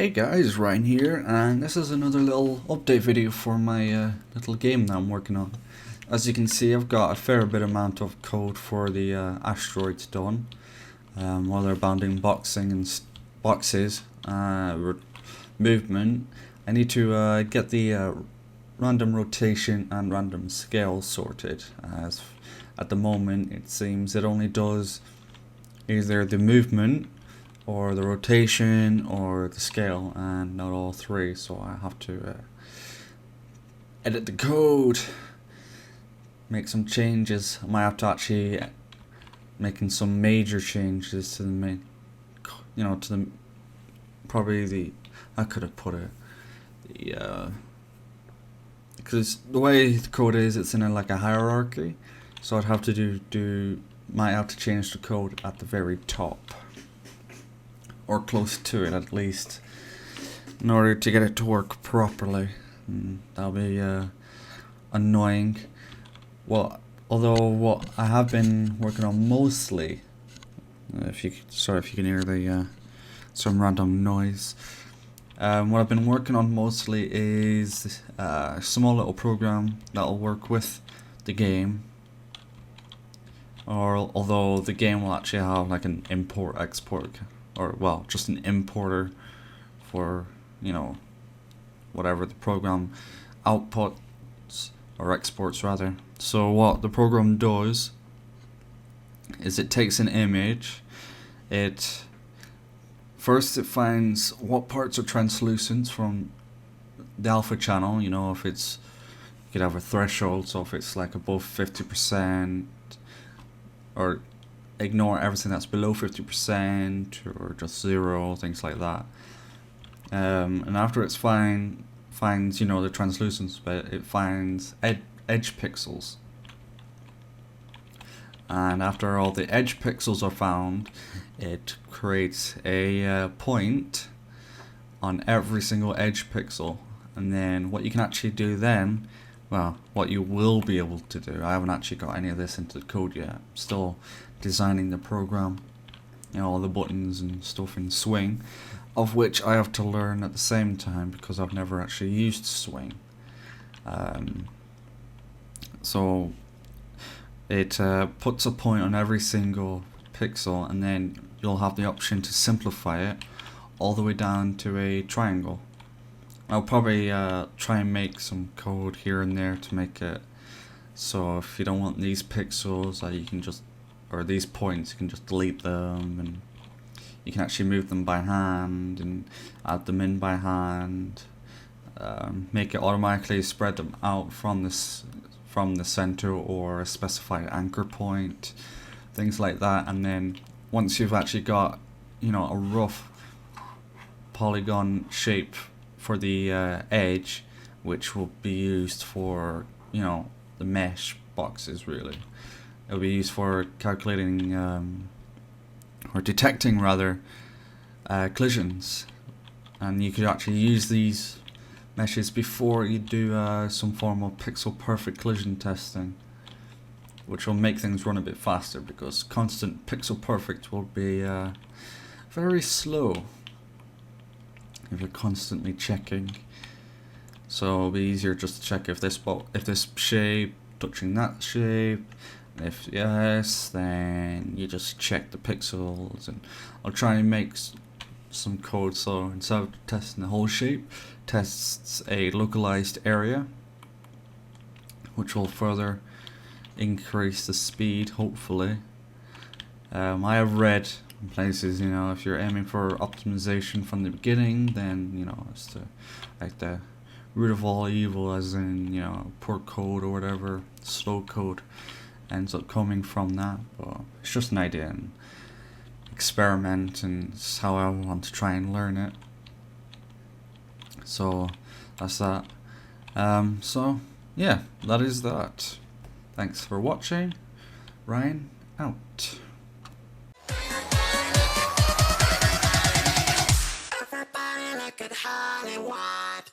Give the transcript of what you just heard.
Hey guys, Ryan here, and this is another little update video for my little game that I'm working on. As you can see, I've got a fair bit amount of code for the asteroids done. While they're bounding boxes, movement, I need to get the random rotation and random scale sorted, as at the moment it seems it only does either the movement or the rotation or the scale, and not all three, so I have to edit the code, make some changes. I might have to actually making some major changes to the main, probably the, I could have put it, because the way the code is, it's in like a hierarchy, so I'd have to might have to change the code at the very top, or close to it at least, in order to get it to work properly. That'll be annoying. Well, although what I have been working on mostly, if you can hear the some random noise. What I've been working on mostly is a small little program that'll work with the game. Or although the game will actually have like an import-export, or well, just an importer for, whatever the program outputs or exports rather. So what the program does is it takes an image, it finds what parts are translucent from the alpha channel, if it's, you could have a threshold, so if it's like above 50%, or ignore everything that's below 50%, or just 0, things like that. And after it's finds the translucence, but it finds edge pixels. And after all the edge pixels are found, it creates a point on every single edge pixel. And then what you can actually do then, well, what you will be able to do, I haven't actually got any of this into the code yet, I'm still designing the program, all the buttons and stuff in Swing, of which I have to learn at the same time because I've never actually used Swing. So it puts a point on every single pixel, and then you'll have the option to simplify it all the way down to a triangle. I'll probably try and make some code here and there to make it so if you don't want these pixels, you can just, or these points, you can just delete them, and you can actually move them by hand and add them in by hand. Make it automatically spread them out from the center or a specified anchor point, things like that. And then once you've actually got a rough polygon shape for the edge, which will be used for the mesh boxes, really it'll be used for calculating or detecting rather collisions, and you could actually use these meshes before you do some form of pixel perfect collision testing, which will make things run a bit faster, because constant pixel perfect will be very slow if you're constantly checking. So it'll be easier just to check if this shape touching that shape. If yes, then you just check the pixels, and I'll try and make some code so instead of testing the whole shape, tests a localized area, which will further increase the speed, hopefully. I have read in places, if you're aiming for optimization from the beginning, then it's the root of all evil, as in poor code or whatever, slow code ends up coming from that. But it's just an idea and experiment, and it's how I want to try and learn it. So that's that. So yeah, that is that. Thanks for watching. Ryan out. Everybody look at Hollywood.